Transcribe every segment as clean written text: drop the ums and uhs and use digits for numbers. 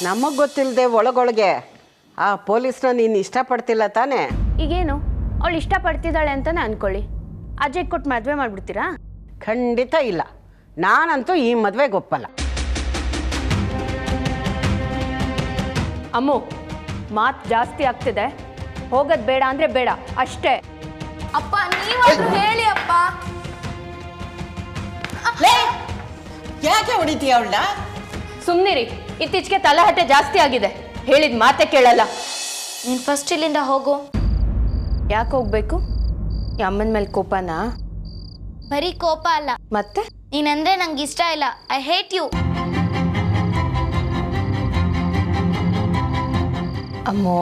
ನಮಗೆ ಗೊತ್ತಿಲ್ಲದೆ ಒಳಗೊಳಗೆ ಆ ಪೊಲೀಸ್ನ ನೀನು ಇಷ್ಟಪಡ್ತಿಲ್ಲ ತಾನೇ? ಈಗೇನು ಅವಳು ಇಷ್ಟಪಡ್ತಿದ್ದಾಳೆ ಅಂತಲೇ ಅಂದ್ಕೊಳ್ಳಿ, ಅಜಯ್ ಕೊಟ್ಟು ಮದುವೆ ಮಾಡಿಬಿಡ್ತೀರಾ? ಖಂಡಿತ ಇಲ್ಲ, ನಾನಂತೂ ಈ ಮದುವೆಗೆ ಒಪ್ಪಲ್ಲ. ಅಮ್ಮು, ಮಾತು ಜಾಸ್ತಿ ಆಗ್ತಿದೆ, ಹೋಗೋದು ಬೇಡ ಅಂದರೆ ಬೇಡ ಅಷ್ಟೇ. ಅಪ್ಪ ನೀವಾದ್ರೂ ಹೇಳಿ ಅಪ್ಪ. ಯಾಕೆ ಹೊಡಿತೀಯ ಅವಳ? ಸುಮ್ಮನಿರಿ, ಇತ್ತೀಚೆಗೆ ತಲೆಹಟ್ಟೆ ಜಾಸ್ತಿ ಆಗಿದೆ, ಹೇಳಿದ ಮಾತೆ ಕೇಳಲ್ಲ. ನೀನು ಫಸ್ಟ್ ಇಲ್ಲಿಂದ ಹೋಗು. ಯಾಕೆ ಹೋಗ್ಬೇಕು? ಈ ಅಮ್ಮನ ಮೇಲೆ ಕೋಪನಾ? ಬರೀ ಕೋಪ ಅಲ್ಲ, ಮತ್ತೆ ನೀನಂದ್ರೆ ನಂಗೆ ಇಷ್ಟ ಇಲ್ಲ. I hate you. ಅಮ್ಮೋ,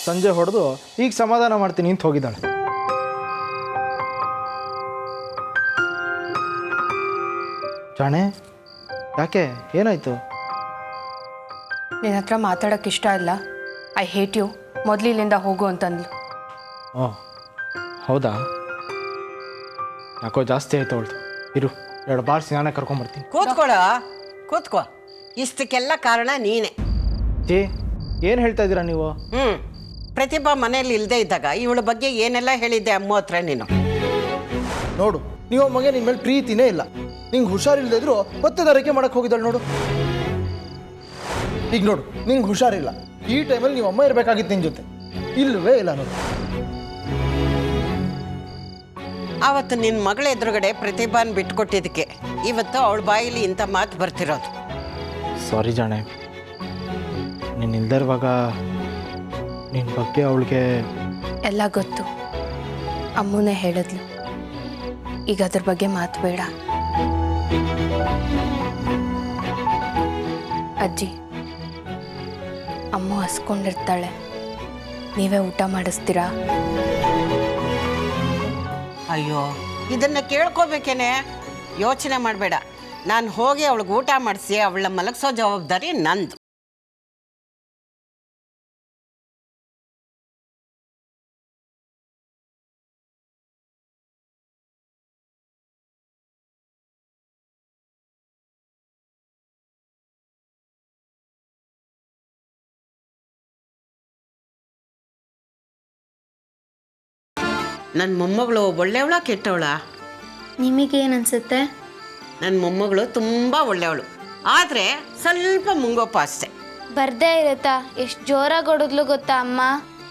ಸಂಜೆ ಹೊಡೆದು ಈಗ ಸಮಾಧಾನ ಮಾಡ್ತೀನಿ ಅಂತ ಹೋಗಿದ್ದಾಳೆ. ಜಾಣೆ, ಯಾಕೆ ಏನಾಯ್ತು? ನಿನ್ನ ಹತ್ರ ಮಾತಾಡೋಕ್ಕೆ ಇಷ್ಟ ಇಲ್ಲ, ಐ ಹೇಟ್ ಯು, ಮೊದಲು ಇಲ್ಲಿಂದ ಹೋಗು ಅಂತಂದ್ಲು. ಓ ಹೌದಾ? ಯಾಕೋ ಜಾಸ್ತಿ ಆಯ್ತು ಅವಳ್ದು. ಇರು, 2 ಬಾರ್ಸಿ ನಾನೇ ಕರ್ಕೊಂಬರ್ತೀನಿ. ಕೂತ್ಕೋ. ಇಷ್ಟಕ್ಕೆಲ್ಲ ಕಾರಣ ನೀನೇ. ಏನು ಹೇಳ್ತಾ ಇದ್ದೀರಾ ನೀವು? ಪ್ರತಿಭಾ ಮನೇಲಿ ಇಲ್ಲದೆ ಇದ್ದಾಗ ಇವಳ ಬಗ್ಗೆ ಏನೆಲ್ಲ ಹೇಳಿದ್ದೆ ಅಮ್ಮ ಹತ್ರ ನೀನು? ನೋಡು, ನೀವು ಮಗ ನಿನ್ನ ಮೇಲೆ ಪ್ರೀತಿನೇ ಇಲ್ಲ. ನಿಂಗೆ ಹುಷಾರಿಲ್ಲದೆ ಇದ್ರು ಒತ್ತೆದಾರಿಕೆ ಮಾಡಕ್ಕೆ ಹೋಗಿದ್ದಾಳೆ ನೋಡು. ಈಗ ನೋಡು, ನಿಂಗೆ ಹುಷಾರಿಲ್ಲ, ಈ ಟೈಮಲ್ಲಿ ನೀವು ಅಮ್ಮ ಇರಬೇಕಾಗಿತ್ತು ನಿನ್ನ ಜೊತೆ. ಇಲ್ಲವೇ ಇಲ್ಲ ನೋಡು. ಆವತ್ತು ನಿನ್ನ ಮಗಳ ಎದುರುಗಡೆ ಪ್ರತಿಭಾನ್ ಬಿಟ್ಕೊಟ್ಟಿದ್ದಕ್ಕೆ ಇವತ್ತು ಅವಳ ಬಾಯಲ್ಲಿ ಇಂಥ ಮಾತು ಬರ್ತಿರೋದು. ಸಾರಿ ಜಾಣೆ, ನೀನು ಇಲ್ದೇ ಇರುವಾಗ ನಿನ್ನ ಬಗ್ಗೆ ಅವಳಿಗೆ ಎಲ್ಲ ಗೊತ್ತು, ಅಮ್ಮನೇ ಹೇಳಿದ್ಲು. ಈಗ ಅದ್ರ ಬಗ್ಗೆ ಮಾತು ಬೇಡ. ಅಜ್ಜಿ, ಅಮ್ಮ ಹಸ್ಕೊಂಡಿರ್ತಾಳೆ, ನೀವೇ ಊಟ ಮಾಡಿಸ್ತೀರಾ? ಅಯ್ಯೋ, ಇದನ್ನು ಕೇಳ್ಕೋಬೇಕೇನೆ? ಯೋಚನೆ ಮಾಡಬೇಡ, ನಾನು ಹೋಗಿ ಅವಳಿಗೆ ಊಟ ಮಾಡಿಸಿ ಅವಳ ಮಲಗಿಸೋ ಜವಾಬ್ದಾರಿ ನಂದು. ನನ್ನ ಮೊಮ್ಮಗಳು ಒಳ್ಳೆಯವಳ ಕೆಟ್ಟವಳ? ನಿಮಗೇನು ಅನ್ಸುತ್ತೆ? ನನ್ನ ಮೊಮ್ಮಗಳು ತುಂಬ ಒಳ್ಳೆಯವಳು, ಆದರೆ ಸ್ವಲ್ಪ ಮುಂಗೋಪ ಅಷ್ಟೆ. ಬರ್ದೇ ಇರುತ್ತಾ? ಎಷ್ಟು ಜೋರಾಗಿ ಹೊಡೆದ್ಲು ಗೊತ್ತಾ ಅಮ್ಮ?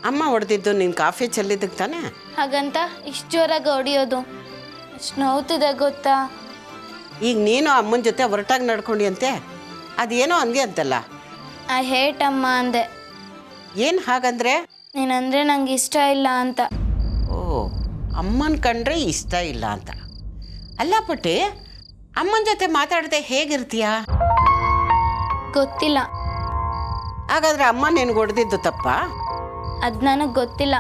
ಅಮ್ಮ ಹೊಡೆದಿದ್ದು ನೀನು ಕಾಫಿ ಚೆಲ್ಲಿದ್ದಕ್ಕೆ ತಾನೆ? ಹಾಗಂತ ಇಷ್ಟು ಜೋರಾಗಿ ಹೊಡಿಯೋದು ಎಷ್ಟು ನೋವ್ತಿದೆ ಗೊತ್ತಾ? ಈಗ ನೀನು ಅಮ್ಮನ ಜೊತೆ ಹೊರಟಾಗಿ ನಡ್ಕೊಂಡು ಅಂತೆ, ಅದೇನೋ ಹಂಗೆ ಅಂತಲ್ಲ. ಐ ಹೇಟ್ ಅಮ್ಮ ಅಂದೆ. ಏನು ಹಾಗಂದ್ರೆ? ನೀನಂದ್ರೆ ನಂಗೆ ಇಷ್ಟ ಇಲ್ಲ ಅಂತ. ಓ, ಅಮ್ಮನ ಕಂಡ್ರೆ ಇಷ್ಟ ಇಲ್ಲ ಅಂತ. ಅಲ್ಲ ಪುಟ್ಟಿ, ಅಮ್ಮನ ಜೊತೆ ಮಾತಾಡದೆ ಹೇಗಿರ್ತೀಯಾ? ಗೊತ್ತಿಲ್ಲ. ಹಾಗಾದ್ರೆ ಅಮ್ಮ ನಿನಗೆ ಹೊಡೆದಿದ್ದು ತಪ್ಪಾ? ಅದು ನನಗೆ ಗೊತ್ತಿಲ್ಲ.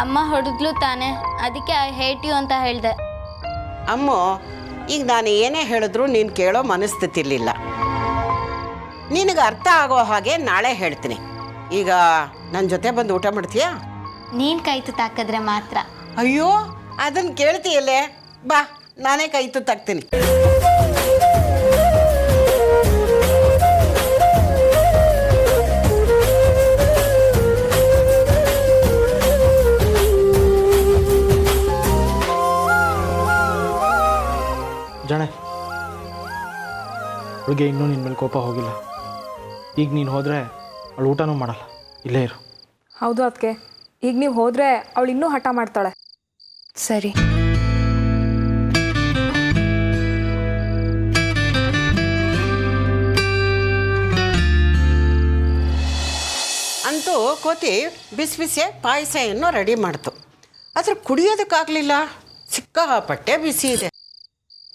ಅಮ್ಮ ಹೊಡೆದ್ಲು ತಾನೆ, ಅದಕ್ಕೆ ಐ ಹೇಟ್ ಯು ಅಂತ ಹೇಳಿದೆ. ಅಮ್ಮ, ಈಗ ನಾನು ಏನೇ ಹೇಳಿದ್ರು ನೀನು ಕೇಳೋ ಮನಸ್ಥಿತಿಲಿಲ್ಲ. ನಿನಗೆ ಅರ್ಥ ಆಗೋ ಹಾಗೆ ನಾಳೆ ಹೇಳ್ತೀನಿ. ಈಗ ನನ್ನ ಜೊತೆ ಬಂದು ಊಟ ಮಾಡ್ತೀಯಾ? ನೀನು ಕೈ ತುತ್ತಾಕಿದ್ರೆ ಮಾತ್ರ. ಅಯ್ಯೋ, ಅದನ್ನು ಕೇಳ್ತೀಯಲ್ಲೇ, ಬಾ ನಾನೇ ಕೈ ತುತ್ತಾಕ್ತೀನಿ. ಜಾಣೆ, ಅವಳಿಗೆ ಇನ್ನೂ ನಿನ್ನ ಮೇಲೆ ಕೋಪ ಹೋಗಿಲ್ಲ. ಈಗ ನೀನು ಹೋದರೆ ಅವಳು ಊಟನೂ ಮಾಡಲ್ಲ, ಇಲ್ಲೇ ಇರು. ಹೌದು ಅದಕ್ಕೆ, ಈಗ ನೀವು ಹೋದರೆ ಅವಳು ಇನ್ನೂ ಹಠ ಮಾಡ್ತಾಳೆ. ಸರಿ. ಕೋತಿ ಬಿಸಿ ಬಿಸಿ ಪಾಯಸವನ್ನು ರೆಡಿ ಮಾಡ್ತು. ಆದ್ರೆ ಕುಡಿಯೋದಕ್ಕಾಗಲಿಲ್ಲ, ಸಿಕ್ಕಾಪಟ್ಟೆ ಬಿಸಿ ಇದೆ.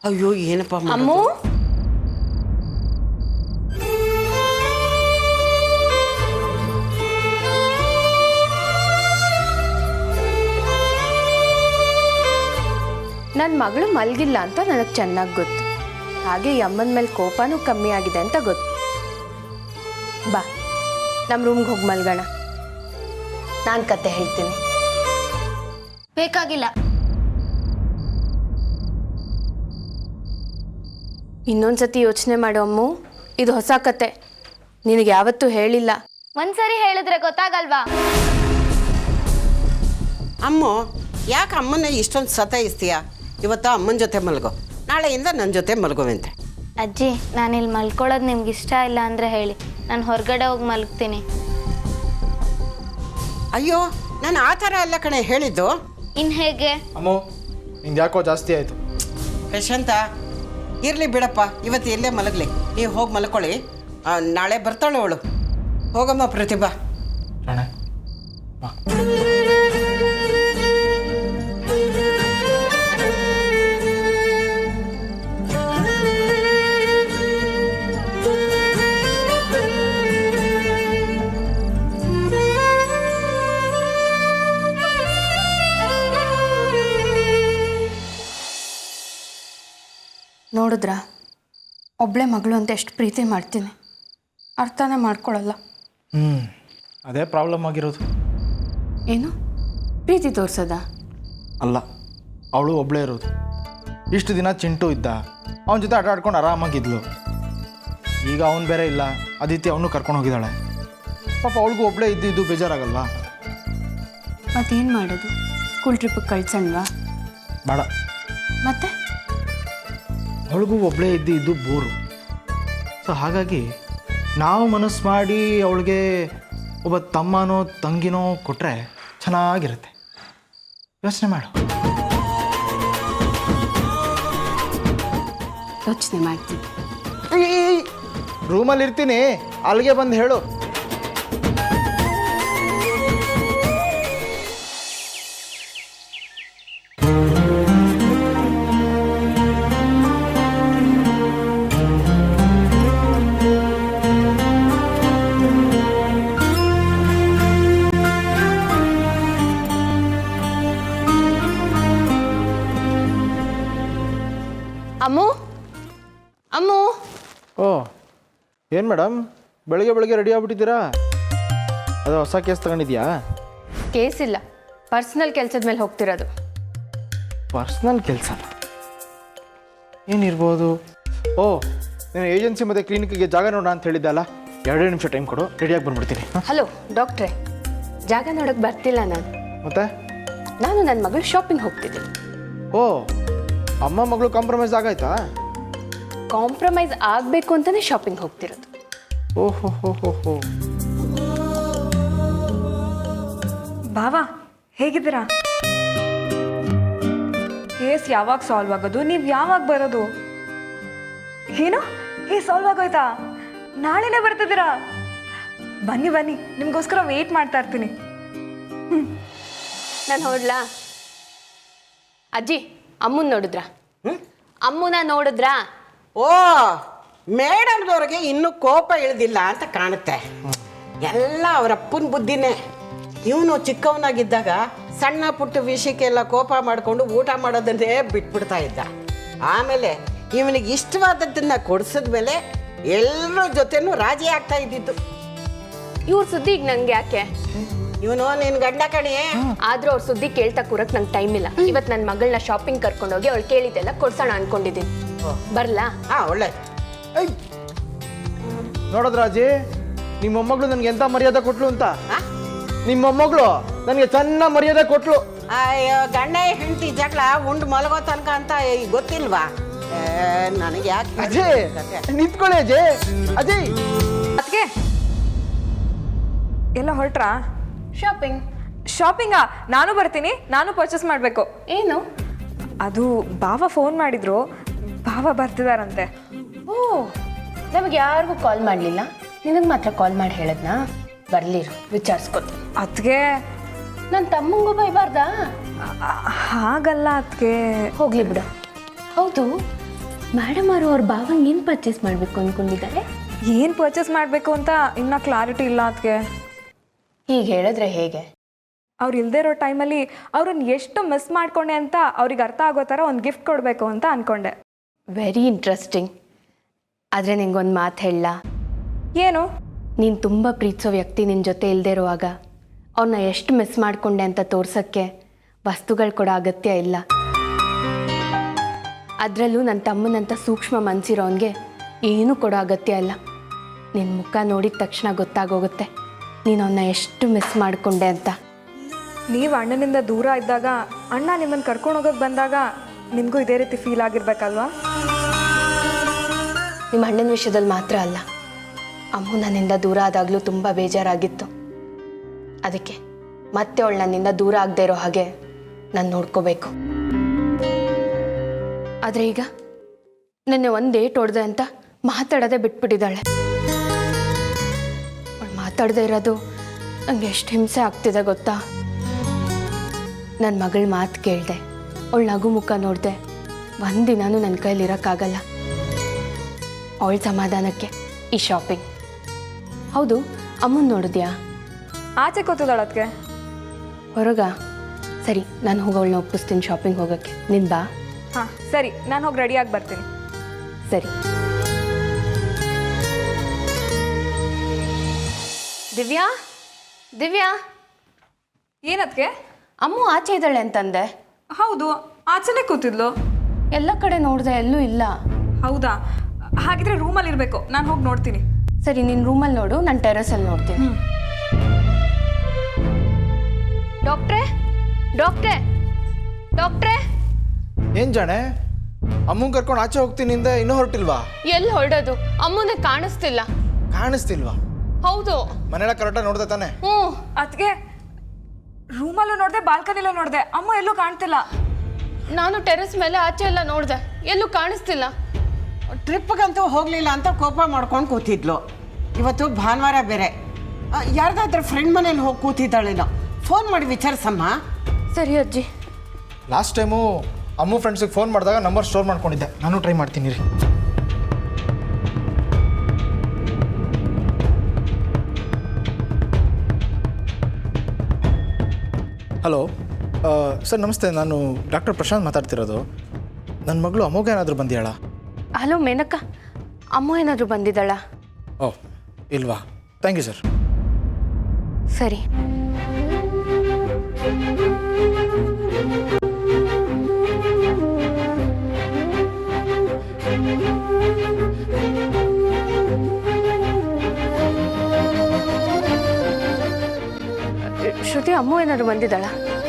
ಅಯ್ಯೋ ಏನಪ್ಪ ಅಮ್ಮು, ನನ್ನ ಮಗಳು ಮಲಗಿಲ್ಲ ಅಂತ ನನಗೆ ಚೆನ್ನಾಗಿ ಗೊತ್ತು. ಹಾಗೆ ಈ ಅಮ್ಮನ ಮೇಲೆ ಕೋಪನೂ ಕಮ್ಮಿ ಆಗಿದೆ ಅಂತ ಗೊತ್ತು. ಬಾ, ನಮ್ಮ ರೂಮ್ಗೆ ಹೋಗಿ ಮಲ್ಗೋಣ. ನಾನು ಕತೆ ಹೇಳ್ತೀನಿ. ಬೇಕಾಗಿಲ್ಲ. ಇನ್ನೊಂದ್ಸತಿ ಯೋಚನೆ ಮಾಡು ಅಮ್ಮು, ಇದು ಹೊಸ ಕತೆ, ನಿನಗೆ ಯಾವತ್ತೂ ಹೇಳಿಲ್ಲ. ಒಂದ್ಸರಿ ಹೇಳಿದ್ರೆ ಗೊತ್ತಾಗಲ್ವಾ? ಅಮ್ಮು, ಯಾಕೆ ಅಮ್ಮನ ಇಷ್ಟೊಂದು ಸತಾಯಿಸ್ತೀಯ? ಇವತ್ತು ಅಮ್ಮನ ಜೊತೆ ಮಲಗೋ, ನಾಳೆಯಿಂದ ನನ್ನ ಜೊತೆ ಮಲಗುವಂತೆ. ಅಜ್ಜಿ, ನಾನಿಲ್ಲಿ ಮಲ್ಕೊಳ್ಳೋದು ನಿಮ್ಗೆ ಇಷ್ಟ ಇಲ್ಲ ಅಂದರೆ ಹೇಳಿ, ನಾನು ಹೊರಗಡೆ ಹೋಗಿ ಮಲಗ್ತೀನಿ. ಅಯ್ಯೋ, ನಾನು ಆ ಥರ ಎಲ್ಲ ಕಣೆ ಹೇಳಿದ್ದು. ಇನ್ನು ಹೇಗೆ? ಅಮ್ಮೋ, ನಿಂದು ಯಾಕೋ ಜಾಸ್ತಿ ಆಯಿತು. ಪ್ರಶಾಂತ, ಇರಲಿ ಬಿಡಪ್ಪ, ಇವತ್ತು ಎಲ್ಲೇ ಮಲಗಲಿ, ನೀವು ಹೋಗಿ ಮಲ್ಕೊಳ್ಳಿ. ನಾಳೆ ಬರ್ತಾಳೆ ಅವಳು. ಹೋಗಮ್ಮ ಪ್ರತಿಭಾ. ರಾಣೆ ಬಾ. ನೋಡಿದ್ರಾ, ಒಬ್ಬಳೆ ಮಗಳು ಅಂತ ಎಷ್ಟು ಪ್ರೀತಿ ಮಾಡ್ತೀನಿ, ಅರ್ಥನೇ ಮಾಡ್ಕೊಳ್ಳಲ್ಲ. ಅದೇ ಪ್ರಾಬ್ಲಮ್ ಆಗಿರೋದು. ಏನು ಪ್ರೀತಿ ತೋರ್ಸೋದ? ಅಲ್ಲ, ಅವಳು ಒಬ್ಬಳೇ ಇರೋದು. ಇಷ್ಟು ದಿನ ಚಿಂಟು ಇದ್ದ, ಅವನ ಜೊತೆ ಆಟ ಆಡ್ಕೊಂಡು ಆರಾಮಾಗಿದ್ಲು. ಈಗ ಅವನು ಬೇರೆ ಇಲ್ಲ, ಆದಿತ್ಯ ಅವನು ಕರ್ಕೊಂಡು ಹೋಗಿದ್ದಾಳೆ. ಪಾಪ ಅವಳಿಗೂ ಒಬ್ಬಳೇ ಇದ್ದು ಬೇಜಾರಾಗಲ್ವಾ? ಮತ್ತೇನು ಮಾಡೋದು? ಸ್ಕೂಲ್ ಟ್ರಿಪ್ಪಿಗೆ ಕಳ್ಸಣ್ವಾ? ಬೇಡ. ಮತ್ತೆ ಅವಳಿಗೂ ಒಬ್ಬಳೇ ಇದ್ದು ಬೋರು. ಸೊ ಹಾಗಾಗಿ ನಾವು ಮನಸ್ಸು ಮಾಡಿ ಅವಳಿಗೆ ಒಬ್ಬ ತಮ್ಮನೋ ತಂಗಿನೋ ಕೊಟ್ಟರೆ ಚೆನ್ನಾಗಿರುತ್ತೆ. ಯೋಚನೆ ಮಾಡು. ಯೋಚನೆ ಮಾಡ್ತೀನಿ. ರೂಮಲ್ಲಿ ಇರ್ತೀನಿ, ಅಲ್ಲಿಗೆ ಬಂದು ಹೇಳು. ಅಮ್ಮು, ಅಮ್ಮು. ಓ, ಏನು ಮೇಡಮ್, ಬೆಳಗ್ಗೆ ರೆಡಿ ಆಗ್ಬಿಟ್ಟಿದ್ದೀರಾ? ಅದು ಹೊಸ ಕೇಸ್ ತಗೊಂಡಿದ್ಯಾ? ಕೇಸ್ ಇಲ್ಲ, ಪರ್ಸ್ನಲ್ ಕೆಲಸದ ಮೇಲೆ ಹೋಗ್ತಿರೋದು. ಪರ್ಸ್ನಲ್ ಕೆಲಸ ಏನಿರ್ಬೋದು? ಓ, ನೀನು ಏಜೆನ್ಸಿ ಮತ್ತು ಕ್ಲಿನಿಕ್ಗೆ ಜಾಗ ನೋಡೋಣ ಅಂತ ಹೇಳಿದ್ದಲ್ಲ, 2 ನಿಮಿಷ ಟೈಮ್ ಕೊಡು, ರೆಡಿಯಾಗಿ ಬಂದ್ಬಿಡ್ತೀನಿ. ಹಲೋ ಡಾಕ್ಟ್ರೇ, ಜಾಗ ನೋಡೋಕ್ಕೆ ಬರ್ತಿಲ್ಲ ನಾನು. ಮತ್ತೆ ನಾನು ನನ್ನ ಮಗಳು ಶಾಪಿಂಗ್ ಹೋಗ್ತಿದ್ದೀನಿ. ಓ, ಅಮ್ಮ ಮಗಳು ಕಾಂಪ್ರಮೈಸ್ ಆಗಾಯ್ತಾ? ಕಾಂಪ್ರಮೈಸ್ ಆಗಬೇಕು ಅಂತಲೇ ಶಾಪಿಂಗ್ ಹೋಗ್ತಿರೋದು. ಓಹೋ ಹೋ ಹೋ ಹೋ. ಬಾವಾ, ಹೇಗಿದ್ದೀರಾ? ಕೇಸ್ ಯಾವಾಗ ಸಾಲ್ವ್ ಆಗೋದು? ನೀವು ಯಾವಾಗ ಬರೋದು? ಏನು, ಸಾಲ್ವ್ ಆಗೋಯ್ತಾ? ನಾಳೆನೇ ಬರ್ತಿದ್ದೀರಾ? ಬನ್ನಿ ಬನ್ನಿ, ನಿಮಗೋಸ್ಕರ ವೆಯ್ಟ್ ಮಾಡ್ತಾ ಇರ್ತೀನಿ. ನಾನು ಹೊರಡ್ಲಾ? ಅಜ್ಜಿ, ಅಮ್ಮನ ನೋಡಿದ್ರಾ? ಅಮ್ಮನ ನೋಡಿದ್ರಾ? ಓ, ಮೇಡಮ್ದವ್ರಿಗೆ ಇನ್ನೂ ಕೋಪ ಇಳಿದಿಲ್ಲ ಅಂತ ಕಾಣುತ್ತೆ. ಎಲ್ಲ ಅವರಪ್ಪನ ಬುದ್ಧಿನೇ. ಇವನು ಚಿಕ್ಕವನಾಗಿದ್ದಾಗ ಸಣ್ಣ ಪುಟ್ಟ ವಿಷಯಕ್ಕೆಲ್ಲ ಕೋಪ ಮಾಡಿಕೊಂಡು ಊಟ ಮಾಡೋದನ್ನೇ ಬಿಟ್ಬಿಡ್ತಾ ಇದ್ದ. ಆಮೇಲೆ ಇವನಿಗೆ ಇಷ್ಟವಾದದ್ದನ್ನು ಕೊಡಿಸಿದ್ಮೇಲೆ ಎಲ್ಲರ ಜೊತೆನೂ ರಾಜಿ ಆಗ್ತಾ ಇದ್ದಿದ್ದು. ಇವ್ರ ಸುದ್ದಿ ಈಗ ನಂಗೆ ಯಾಕೆ? ಇವನು ನಿನ್ನ ಗಂಡ ಕಣಿ. ಆದ್ರೂ ಅವ್ರ ಸುದ್ದಿ ಕೇಳ್ತಾ ಕೂರಕ್ ನಂಗೆ ಟೈಮ್ ಇಲ್ಲ. ಇವತ್ತು ನನ್ನ ಮಗಳನ್ನ ಶಾಪಿಂಗ್ ಕರ್ಕೊಂಡೋಗಿ ಅವಳು ಕೇಳಿದ್ದೆಲ್ಲ ಕೊಡ್ಸೋಣ ಅನ್ಕೊಂಡಿದ್ದೀನಿ. ಬರ್ಲಾ? ಒಳ್ಳೆ. ನೋಡೋದು ರಾಜಿ, ನಿಮ್ಮ ಮೊಮ್ಮಗಳು ನನಗೆ ಎಂತ ಮರ್ಯಾದೆ ಕೊಟ್ಲು ಅಂತ. ನಿಮ್ಮ ಮೊಮ್ಮಗಳು ನನಗೆ ಚೆನ್ನಾಗಿ ಮರ್ಯಾದೆ ಕೊಟ್ಲು. ಅಯ್ಯೋ, ಗಂಡ ಹೆಂಡತಿ ಜಗಳ ಉಂಡು ಮಲಗೋ ತನಕ ಅಂತ ಗೊತ್ತಿಲ್ವಾ? ನನಗೆ ಯಾಕೆ ಅಜಯ್, ನಿಂತ್ಕೊಳ್ಳಿ ಅಜಯ್. ಅಜಯ್, ಅದಕ್ಕೆ ಎಲ್ಲ ಹೊರಟ್ರಾ? ಶಾಪಿಂಗಾ? ನಾನು ಬರ್ತೀನಿ, ನಾನು ಪರ್ಚೇಸ್ ಮಾಡಬೇಕು. ಏನು? ಅದು ಬಾವ ಫೋನ್ ಮಾಡಿದ್ರು, ಬಾವ ಬರ್ತಿದಾರಂತೆ. ಓ, ನಮಗೆ ಯಾರಿಗೂ ಕಾಲ್ ಮಾಡಲಿಲ್ಲ, ನಿನಗೆ ಮಾತ್ರ ಕಾಲ್ ಮಾಡಿ ಹೇಳದ್ನಾ? ಬರ್ಲಿರು ವಿಚಾರಿಸ್ಕೊತೀನಿ. ಅದಕ್ಕೆ ನನ್ನ ತಮ್ಮಂಗೂ ಬೈಬಾರ್ದಾ? ಹಾಗಲ್ಲ ಅದಕ್ಕೆ. ಹೋಗ್ಲಿ ಬಿಡು. ಹೌದು, ಮೇಡಮ್ ಅವರು ಅವ್ರ ಭಾವಂಗೆ ಏನು ಪರ್ಚೇಸ್ ಮಾಡಬೇಕು ಅಂದ್ಕೊಂಡಿದ್ದಾರೆ? ಏನು ಪರ್ಚೇಸ್ ಮಾಡಬೇಕು ಅಂತ ಇನ್ನೂ ಕ್ಲಾರಿಟಿ ಇಲ್ಲ ಅದಕ್ಕೆ. ಹೀಗೆ ಹೇಳಿದ್ರೆ ಹೇಗೆ? ಅವ್ರು ಇಲ್ಲದೆ ಇರೋ ಟೈಮಲ್ಲಿ ಅವ್ರನ್ನ ಎಷ್ಟು ಮಿಸ್ ಮಾಡ್ಕೊಂಡೆ ಅಂತ ಅವ್ರಿಗೆ ಅರ್ಥ ಆಗೋ ಥರ ಒಂದು ಗಿಫ್ಟ್ ಕೊಡಬೇಕು ಅಂತ ಅಂದ್ಕೊಂಡೆ. Very interesting. ಆದರೆ ನಿಂಗೊಂದು ಮಾತು ಹೇಳಲ್ಲ? ಏನು? ನೀನು ತುಂಬ ಪ್ರೀತಿಸೋ ವ್ಯಕ್ತಿ ನಿನ್ನ ಜೊತೆ ಇಲ್ಲದೆ ಇರುವಾಗ ಅವನ್ನ ಎಷ್ಟು ಮಿಸ್ ಮಾಡಿಕೊಂಡೆ ಅಂತ ತೋರ್ಸೋಕ್ಕೆ ವಸ್ತುಗಳು ಕೊಡೋ ಅಗತ್ಯ ಇಲ್ಲ. ಅದರಲ್ಲೂ ನನ್ನ ತಮ್ಮನಂಥ ಸೂಕ್ಷ್ಮ ಮನಸ್ಸಿರೋನ್ಗೆ ಏನೂ ಕೊಡೋ ಅಗತ್ಯ ಇಲ್ಲ. ನಿನ್ನ ಮುಖ ನೋಡಿದ ತಕ್ಷಣ ಗೊತ್ತಾಗೋಗುತ್ತೆ ನೀನು ಅವನ್ನ ಎಷ್ಟು ಮಿಸ್ ಮಾಡಿಕೊಂಡೆ ಅಂತ. ನೀವು ಅಣ್ಣನಿಂದ ದೂರ ಇದ್ದಾಗ ಅಣ್ಣ ನಿಮ್ಮನ್ನು ಕರ್ಕೊಂಡು ಹೋಗೋಕೆ ಬಂದಾಗ ನಿಮಗೂ ಇದೇ ರೀತಿ ಫೀಲ್ ಆಗಿರ್ಬೇಕಲ್ವಾ? ನಿಮ್ಮ ಅಣ್ಣನ ವಿಷಯದಲ್ಲಿ ಮಾತ್ರ ಅಲ್ಲ, ಅಮ್ಮು ನನ್ನಿಂದ ದೂರ ಆದಾಗಲೂ ತುಂಬ ಬೇಜಾರಾಗಿತ್ತು. ಅದಕ್ಕೆ ಮತ್ತೆ ಅವಳು ನನ್ನಿಂದ ದೂರ ಆಗದೆ ಇರೋ ಹಾಗೆ ನಾನು ನೋಡ್ಕೋಬೇಕು. ಆದರೆ ಈಗ ನೆನ್ನೆ ಒಂದು ಡೇಟ್ ಹೊಡೆದೆ ಅಂತ ಮಾತಾಡೋದೇ ಬಿಟ್ಬಿಟ್ಟಿದ್ದಾಳೆ. ಅವಳು ಮಾತಾಡದೇ ಇರೋದು ನನಗೆ ಎಷ್ಟು ಹಿಂಸೆ ಆಗ್ತಿದೆ ಗೊತ್ತಾ? ನನ್ನ ಮಗಳ ಮಾತು ಕೇಳಿದೆ, ಅವಳು ನಗು ಮುಖ ನೋಡಿದೆ, ಒಂದಿನಾನು ನನ್ನ ಕೈಲಿ ಇರೋಕ್ಕಾಗಲ್ಲ. ಅವಳ ಸಮಾಧಾನಕ್ಕೆ ಈ ಶಾಪಿಂಗ್. ಹೌದು, ಅಮ್ಮನ ನೋಡಿದ್ಯಾ? ಆಚೆ ಕೂತದಾಳ ಅದಕ್ಕೆ. ಹೊರಗ? ಸರಿ, ನಾನು ಹೋಗಿ ಅವಳನ್ನ ಒಪ್ಪಿಸ್ತೀನಿ ಶಾಪಿಂಗ್ ಹೋಗೋಕ್ಕೆ. ನಿನ್ ಬಾ. ಹಾಂ ಸರಿ, ನಾನು ಹೋಗಿ ರೆಡಿಯಾಗಿ ಬರ್ತೀನಿ. ಸರಿ. ದಿವ್ಯಾ, ದಿವ್ಯಾ, ಏನದಕ್ಕೆ? ಅಮ್ಮು ಆಚೆ ಇದ್ದಾಳೆ ಅಂತಂದೆ. ಹೌದು, ಆಚೆನೇ ಕೂತಿದ್ಲು. ಎಲ್ಲ ಕಡೆ ನೋಡಿದೆ, ಎಲ್ಲೂ ಇಲ್ಲ. ಹೌದಾ? ಹಾಗಿದ್ರೆ ರೂಮಲ್ಲಿ ಇರಬೇಕು, ನಾನು ಹೋಗಿ ನೋಡ್ತೀನಿ. ಸರಿ, ನಿನ್ನ ರೂಮಲ್ಲಿ ನೋಡು, ನಾನು ಟೆರೆಸಲ್ಲಿ ನೋಡ್ತೀನಿ. ಡಾಕ್ಟ್ರೇ, ಡಾಕ್ಟ್ರೇ, ಡಾಕ್ಟ್ರೇ. ಏನು ಜಾಣೆ, ಅಮ್ಮಂಗೆ ಕರ್ಕೊಂಡು ಆಚೆ ಹೋಗ್ತೀನಿ ಇಂದ ಇನ್ನೂ ಹೊರಟಿಲ್ವಾ? ಎಲ್ಲಿ ಹೊರಡೋದು? ಅಮ್ಮನೇ ಕಾಣಿಸ್ತಿಲ್ಲ. ಕಾಣಿಸ್ತಿಲ್ವಾ? ಹೌದು. ಮನೆಯಲ್ಲ ಕರೆಕ್ಟಾಗಿ ನೋಡ್ದೆ ತಾನೆ? ಹ್ಞೂ. ಅದಕ್ಕೆ ರೂಮಲ್ಲೂ ನೋಡಿದೆ, ಬಾಲ್ಕನಿಲೂ ನೋಡಿದೆ, ಅಮ್ಮ ಎಲ್ಲೂ ಕಾಣ್ತಿಲ್ಲ. ನಾನು ಟೆರೆಸ್ ಮೇಲೆ ಆಚೆ ಎಲ್ಲ ನೋಡಿದೆ, ಎಲ್ಲೂ ಕಾಣಿಸ್ತಿಲ್ಲ. ಟ್ರಿಪ್ಗಂತೂ ಹೋಗಲಿಲ್ಲ ಅಂತ ಕೋಪ ಮಾಡ್ಕೊಂಡು ಕೂತಿದ್ಲು. ಇವತ್ತು ಭಾನುವಾರ ಬೇರೆ, ಯಾರ್ದಾದ್ರೂ ಫ್ರೆಂಡ್ ಮನೇಲಿ ಹೋಗಿ ಕೂತಿದ್ದಾಳೇನೋ. ಫೋನ್ ಮಾಡಿ ವಿಚಾರಿಸಮ್ಮ. ಸರಿ ಅಜ್ಜಿ. ಲಾಸ್ಟ್ ಟೈಮು ಅಮ್ಮು ಫ್ರೆಂಡ್ಸಿಗೆ ಫೋನ್ ಮಾಡಿದಾಗ ನಂಬರ್ ಸ್ಟೋರ್ ಮಾಡ್ಕೊಂಡಿದ್ದೆ, ನಾನು ಟ್ರೈ ಮಾಡ್ತೀನಿ ರೀ. ಹಲೋ ಸರ್, ನಮಸ್ತೆ. ನಾನು ಡಾಕ್ಟರ್ ಪ್ರಶಾಂತ್ ಮಾತಾಡ್ತಿರೋದು. ನನ್ನ ಮಗಳು ಅಮ್ಮಗೆ ಏನಾದರೂ ಬಂದಿಯಾಳ? ಹಲೋ ಮೇನಕ್ಕ, ಅಮ್ಮ ಏನಾದರೂ ಬಂದಿದ್ದಾಳ? ಓಹ್ ಇಲ್ವಾ? Thank you sir. ಸರಿ. ಶ್ರುತಿ, ಅಮ್ಮ ಏನಾದರೂ ಬಂದಿದ್ದಾಳ?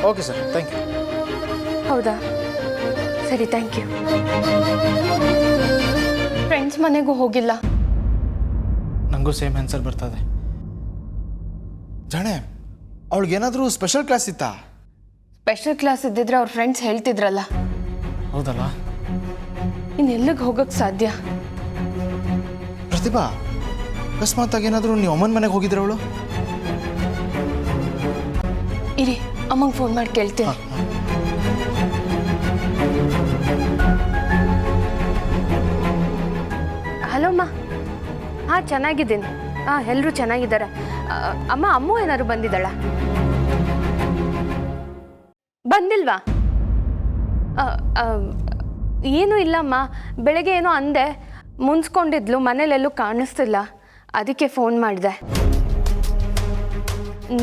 Okay sir, thank you. ಹೌದಾ? ಸರಿ, ಥ್ಯಾಂಕ್ ಯು. ಫ್ರೆಂಡ್ಸ್ ಮನೆಗೂ ಹೋಗಿಲ್ಲ. ನನಗೂ ಸೇಮ್ ಆನ್ಸರ್ ಬರ್ತದೆ. ಜಾಣೆ, ಅವಳಿಗೇನಾದರೂ ಸ್ಪೆಷಲ್ ಕ್ಲಾಸ್ ಇತ್ತಾ? ಸ್ಪೆಷಲ್ ಕ್ಲಾಸ್ ಇದ್ದಿದ್ರೆ ಅವ್ರ ಫ್ರೆಂಡ್ಸ್ ಹೇಳ್ತಿದ್ರಲ್ಲ. ಹೌದಲ್ಲ? ಇನ್ನೆಲ್ಲಿಗೆ ಹೋಗೋಕ್ಕೆ ಸಾಧ್ಯ? ಪ್ರತಿಭಾ, ಅಕಸ್ಮಾತಾಗಿ ಏನಾದರೂ ನೀವು ಅಮ್ಮನ ಮನೆಗೆ ಹೋಗಿದ್ರೆ ಅವಳು? ಇರಿ, ಅಮ್ಮಂಗೆ ಫೋನ್ ಮಾಡಿ ಕೇಳ್ತೀನಿ. ಹಲೋ ಅಮ್ಮ. ಹಾಂ, ಚೆನ್ನಾಗಿದ್ದೀನಿ. ಹಾಂ, ಎಲ್ಲರೂ ಚೆನ್ನಾಗಿದ್ದಾರೆ. ಅಮ್ಮ, ಅಮ್ಮು ಏನಾದ್ರು ಬಂದಿದ್ದಾಳ? ಬಂದಿಲ್ವಾ? ಏನೂ ಇಲ್ಲಮ್ಮ. ಬೆಳಗ್ಗೆ ಏನೋ ಅಂದೆ, ಮುನ್ಸ್ಕೊಂಡಿದ್ಲು, ಮನೇಲೆಲ್ಲೂ ಕಾಣಿಸ್ತಿಲ್ಲ, ಅದಕ್ಕೆ ಫೋನ್ ಮಾಡಿದೆ.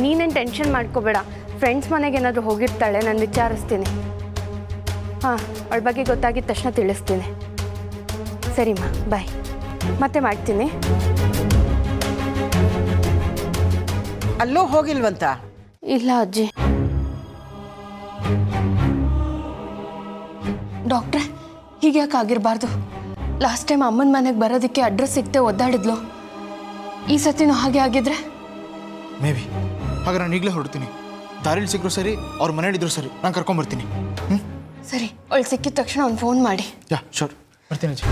ನೀನೇನು ಟೆನ್ಷನ್ ಮಾಡ್ಕೋಬೇಡ, ಫ್ರೆಂಡ್ಸ್ ಮನೆಗೆ ಏನಾದರೂ ಹೋಗಿರ್ತಾಳೆ, ನಾನು ವಿಚಾರಿಸ್ತೀನಿ. ಹಾಂ, ಅವಳ ಬಗ್ಗೆ ಗೊತ್ತಾಗಿದ್ದ ತಕ್ಷಣ ತಿಳಿಸ್ತೀನಿ. ಸರಿಮ್ಮ, ಬಾಯ್. ಮತ್ತೆ ಮಾಡ್ತೀನಿ. ಅಲ್ಲೂ ಹೋಗಿಲ್ವಂತ? ಇಲ್ಲ ಅಜ್ಜಿ. ಡಾಕ್ಟ್ರೆ, ಹೀಗೆ ಯಾಕೆ ಆಗಿರಬಾರ್ದು? ಲಾಸ್ಟ್ ಟೈಮ್ ಅಮ್ಮನ ಮನೆಗೆ ಬರೋದಕ್ಕೆ ಅಡ್ರೆಸ್ ಸಿಗ್ತೆ ಒದ್ದಾಡಿದ್ಲು. ಈ ಸತಿನೂ ಹಾಗೆ ಆಗಿದ್ರೆ? May be. ಹಾಗೆ ನಾನು ಈಗಲೇ ಹೊರಡ್ತೀನಿ. ದಾರಿಲಿ ಸಿಕ್ಕರು ಸರಿ, ಅವ್ರ ಮನೇಲಿದ್ರು ಸರಿ, ನಾನು ಕರ್ಕೊಂಬರ್ತೀನಿ. ಸರಿ, ಅವಳು ಸಿಕ್ಕಿದ ತಕ್ಷಣ ಅವ್ನು ಫೋನ್ ಮಾಡಿ. ಯಾ ಶೋರ್, ಬರ್ತೀನಿ ಅಜ್ಜಿ.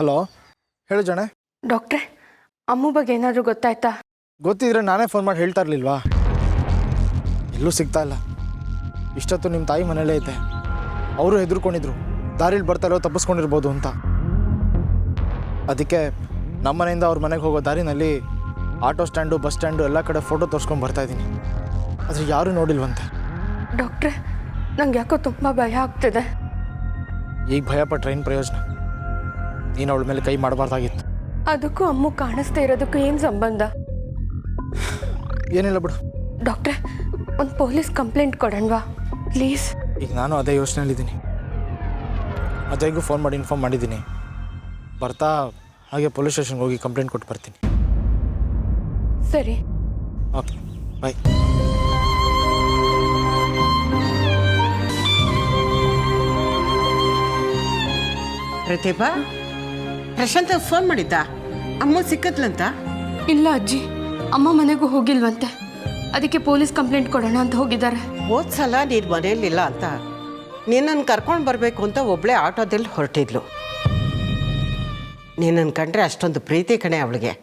ಹಲೋ ಹೇಳು ಜಣೆ. ಡಾಕ್ಟ್ರೆ, ಅಮ್ಮು ಬಗ್ಗೆ ಏನಾದರೂ ಗೊತ್ತಾಯ್ತಾ? ಗೊತ್ತಿದ್ರೆ ನಾನೇ ಫೋನ್ ಮಾಡಿ ಹೇಳ್ತಾ ಇರಲಿಲ್ವಾ? ಎಲ್ಲೂ ಸಿಗ್ತಾ ಇಲ್ಲ. ಇಷ್ಟೊತ್ತು ನಿಮ್ಮ ತಾಯಿ ಮನೇಲೇ ಐತೆ. ಅವರು ಹೆದರ್ಕೊಂಡಿದ್ರು ದಾರಿಲಿ ಬರ್ತಾರೋ ತಪ್ಪಿಸ್ಕೊಂಡಿರ್ಬೋದು ಅಂತ. ಅದಕ್ಕೆ ನಮ್ಮ ಮನೆಯಿಂದ ಅವ್ರ ಮನೆಗೆ ಹೋಗೋ ದಾರಿನಲ್ಲಿ ಆಟೋ ಸ್ಟ್ಯಾಂಡು, ಬಸ್ ಸ್ಟ್ಯಾಂಡು ಎಲ್ಲ ಕಡೆ ಫೋಟೋ ತೋರಿಸ್ಕೊಂಡು ಬರ್ತಾಯಿದ್ದೀನಿ. ಆದರೆ ಯಾರೂ ನೋಡಿಲ್ವಂತೆ. ಡಾಕ್ಟ್ರೆ, ನಂಗೆ ಯಾಕೋ ತುಂಬ ಭಯ ಆಗ್ತಿದೆ. ಈಗ ಭಯಪಟ್ರೆ ಏನು ಪ್ರಯೋಜನ? ನೀನು ಅವಳ ಮೇಲೆ ಕೈ ಮಾಡಬಾರ್ದಾಗಿತ್ತು. ಅದಕ್ಕೂ ಅಮ್ಮು ಕಾಣಿಸ್ತಾ ಇರೋದಕ್ಕೂ ಏನು ಸಂಬಂಧ? ಏನಿಲ್ಲ ಬಿಡು. ಡಾಕ್ಟ್ರೆ, ಒಂದು ಪೊಲೀಸ್ ಕಂಪ್ಲೇಂಟ್ ಕೊಡೋಣವಾ ಪ್ಲೀಸ್? ಈಗ ನಾನು ಅದೇ ಯೋಚನೆಯಲ್ಲಿದ್ದೀನಿ. ಅದೇಗೂ ಫೋನ್ ಮಾಡಿ ಇನ್ಫಾರ್ಮ್ ಮಾಡಿದ್ದೀನಿ. ಬರ್ತಾ ಹಾಗೆ ಪೊಲೀಸ್ ಸ್ಟೇಷನ್ಗೆ ಹೋಗಿ ಕಂಪ್ಲೇಂಟ್ ಕೊಟ್ಟು ಬರ್ತೀನಿ. ಸರಿ. ಓಕೆ, ಬಾಯ್. ಪ್ರತಿಭಾ, ಪ್ರಶಾಂತ್ ಫೋನ್ ಮಾಡಿದ್ದ? ಅಮ್ಮ ಸಿಕ್ಕತ್ಲಂತ? ಇಲ್ಲ ಅಜ್ಜಿ, ಅಮ್ಮ ಮನೆಗೂ ಹೋಗಿಲ್ವಂತೆ. ಅದಕ್ಕೆ ಪೊಲೀಸ್ ಕಂಪ್ಲೇಂಟ್ ಕೊಡೋಣ ಅಂತ ಹೋಗಿದ್ದಾರೆ. ಹೋದ ಸಲ ನೀನು ಮನೆಯಲ್ಲಿಲ್ಲ ಅಂತ ನಿನ್ನನ್ನು ಕರ್ಕೊಂಡು ಬರಬೇಕು ಅಂತ ಒಬ್ಬಳೇ ಆಟೋದಲ್ಲಿ ಹೊರಟಿದ್ಲು. ನಿನ್ನನ್ನು ಕಂಡ್ರೆ ಅಷ್ಟೊಂದು ಪ್ರೀತಿ ಕಣೆ ಅವಳಿಗೆ.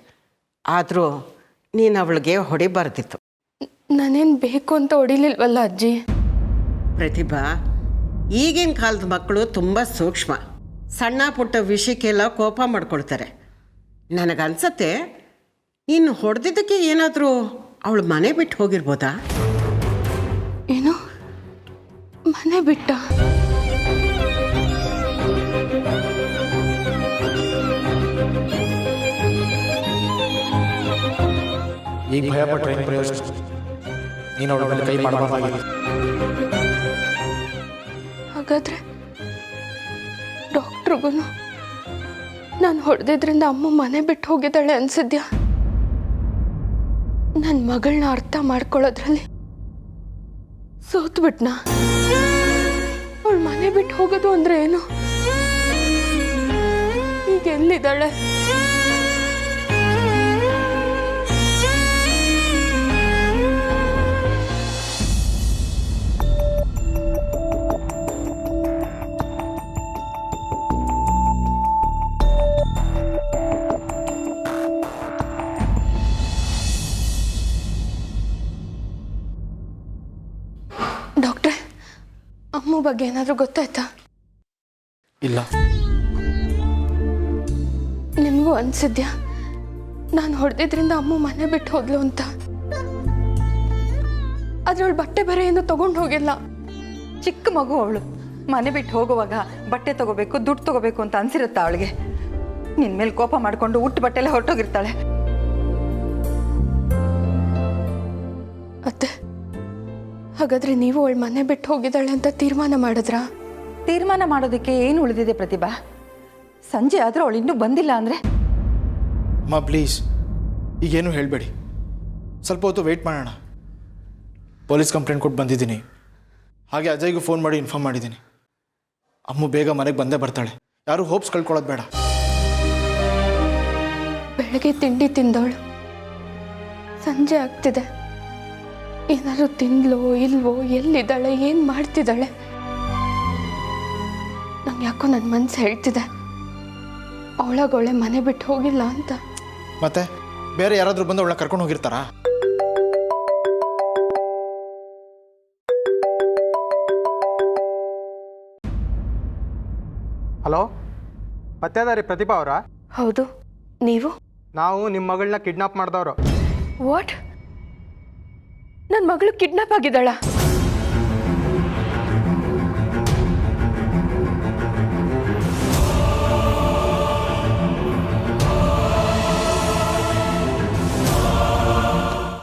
ಆದರೂ ನೀನು ಅವಳಿಗೆ ಹೊಡಿಬಾರ್ದಿತ್ತು. ನಾನೇನು ಬೇಕು ಅಂತ ಹೊಡಿಲಿಲ್ವಲ್ಲ ಅಜ್ಜಿ? ಪ್ರತಿಭಾ, ಈಗಿನ ಕಾಲದ ಮಕ್ಕಳು ತುಂಬ ಸೂಕ್ಷ್ಮ. ಸಣ್ಣ ಪುಟ್ಟ ವಿಷಯಕ್ಕೆಲ್ಲ ಕೋಪ ಮಾಡ್ಕೊಳ್ತಾರೆ. ನನಗನ್ಸತ್ತೆ ನೀನು ಹೊಡೆದಿದ್ದಕ್ಕೆ ಏನಾದರೂ ಅವಳು ಮನೆ ಬಿಟ್ಟು ಹೋಗಿರ್ಬೋದಾ? ಏನು ಮನೆ ಬಿಟ್ಟ? ಈಗ ಭಯಪಟ್ರೆ ಏನು ಪ್ರಯೋಜನ? ನೀನು ಅವಳ ಮೇಲೆ ಕೈ ಮಾಡಬಾರ್ದಾಗಿತ್ತು. ಹಾಗಾದ್ರೆ ಡಾಕ್ಟ್ರಿಗೂ ನಾನು ಹೊಡೆದಿದ್ರಿಂದ ಅಮ್ಮ ಮನೆ ಬಿಟ್ಟು ಹೋಗಿದ್ದಾಳೆ ಅನ್ಸಿದ್ಯಾ? ನನ್ನ ಮಗಳನ್ನ ಅರ್ಥ ಮಾಡ್ಕೊಳ್ಳೋದ್ರಲ್ಲಿ ಸೋತ್ಬಿಟ್ನಾ? ಅವಳು ಮನೆ ಬಿಟ್ಟು ಹೋಗೋದು ಅಂದ್ರೆ ಏನು? ಈಗ ಎಲ್ಲಿದ್ದಾಳೆ? ಡಾಕ್ಟ್ರೆ, ಅಮ್ಮ ಬಗ್ಗೆ ಏನಾದರೂ ಗೊತ್ತಾಯ್ತಾ? ಇಲ್ಲ. ನಿಮಗೂ ಅನ್ಸಿದ್ಯಾ ನಾನು ಹೊಡೆದಿದ್ರಿಂದ ಅಮ್ಮ ಮನೆ ಬಿಟ್ಟು ಹೋದ್ಲು ಅಂತ? ಆದ್ರೆ ಅವಳು ಬಟ್ಟೆ ಬೇರೆ ಏನು ತಗೊಂಡು ಹೋಗಿಲ್ಲ. ಚಿಕ್ಕ ಮಗು ಅವಳು. ಮನೆ ಬಿಟ್ಟು ಹೋಗುವಾಗ ಬಟ್ಟೆ ತಗೋಬೇಕು, ದುಡ್ಡು ತಗೋಬೇಕು ಅಂತ ಅನ್ಸಿರುತ್ತಾ ಅವಳಿಗೆ? ನಿನ್ನ ಮೇಲೆ ಕೋಪ ಮಾಡಿಕೊಂಡು ಉಟ್ಟು ಬಟ್ಟೆಲ್ಲ ಹೊರಟೋಗಿರ್ತಾಳೆ. ಅತ್ತೆ, ಹಾಗಾದ್ರೆ ನೀವು ಅವಳು ಮನೆ ಬಿಟ್ಟು ಹೋಗಿದ್ದಾಳೆ ಅಂತ ತೀರ್ಮಾನ ಮಾಡಿದ್ರಾ? ತೀರ್ಮಾನ ಮಾಡೋದಕ್ಕೆ ಏನು ಉಳಿದಿದೆ ಪ್ರತಿಭಾ? ಸಂಜೆ ಆದರೂ ಅವಳು ಇನ್ನೂ ಬಂದಿಲ್ಲ ಅಂದರೆ? ಅಮ್ಮ ಪ್ಲೀಸ್, ಈಗೇನು ಹೇಳಬೇಡಿ. ಸ್ವಲ್ಪ ಹೊತ್ತು ವೆಯ್ಟ್ ಮಾಡೋಣ. ಪೊಲೀಸ್ ಕಂಪ್ಲೇಂಟ್ ಕೊಟ್ಟು ಬಂದಿದ್ದೀನಿ. ಹಾಗೆ ಅಜಯ್ಗೂ ಫೋನ್ ಮಾಡಿ ಇನ್ಫಾರ್ಮ್ ಮಾಡಿದ್ದೀನಿ. ಅಮ್ಮ ಬೇಗ ಮನೆಗೆ ಬಂದೇ ಬರ್ತಾಳೆ. ಯಾರೂ ಹೋಪ್ಸ್ ಕಳ್ಕೊಳ್ಳೋದು ಬೇಡ. ಬೆಳಗ್ಗೆ ತಿಂಡಿ ತಿಂದವಳು, ಸಂಜೆ ಆಗ್ತಿದೆ. ಏನಾದ್ರು ತಿಂದ್ಲೋ ಇಲ್ವೋ, ಎಲ್ಲಿದ್ದಾಳೆ, ಏನು ಮಾಡ್ತಿದ್ದಾಳೆ? ನಂಗೆ ಯಾಕೋ ನನ್ನ ಮನಸ್ಸು ಹೇಳ್ತಿದೆ ಅವಳಗೊಳ್ಳೆ ಮನೆ ಬಿಟ್ಟು ಹೋಗಿಲ್ಲ ಅಂತ. ಮತ್ತೆ ಬೇರೆ ಯಾರಾದರೂ ಬಂದು ಅವಳನ್ನ ಕರ್ಕೊಂಡು ಹೋಗಿರ್ತಾರಾ? ಹಲೋ, ಪತ್ತೇದಾರಿ ಪ್ರತಿಭಾ ಅವರಾ? ಹೌದು, ನೀವು? ನಾವು ನಿಮ್ಮ ಮಗಳನ್ನ ಕಿಡ್ನಾಪ್ ಮಾಡಿದವರು. ವಾಟ್? ನನ್ನ ಮಗಳು ಕಿಡ್ನಾಪ್ ಆಗಿದ್ದಾಳ?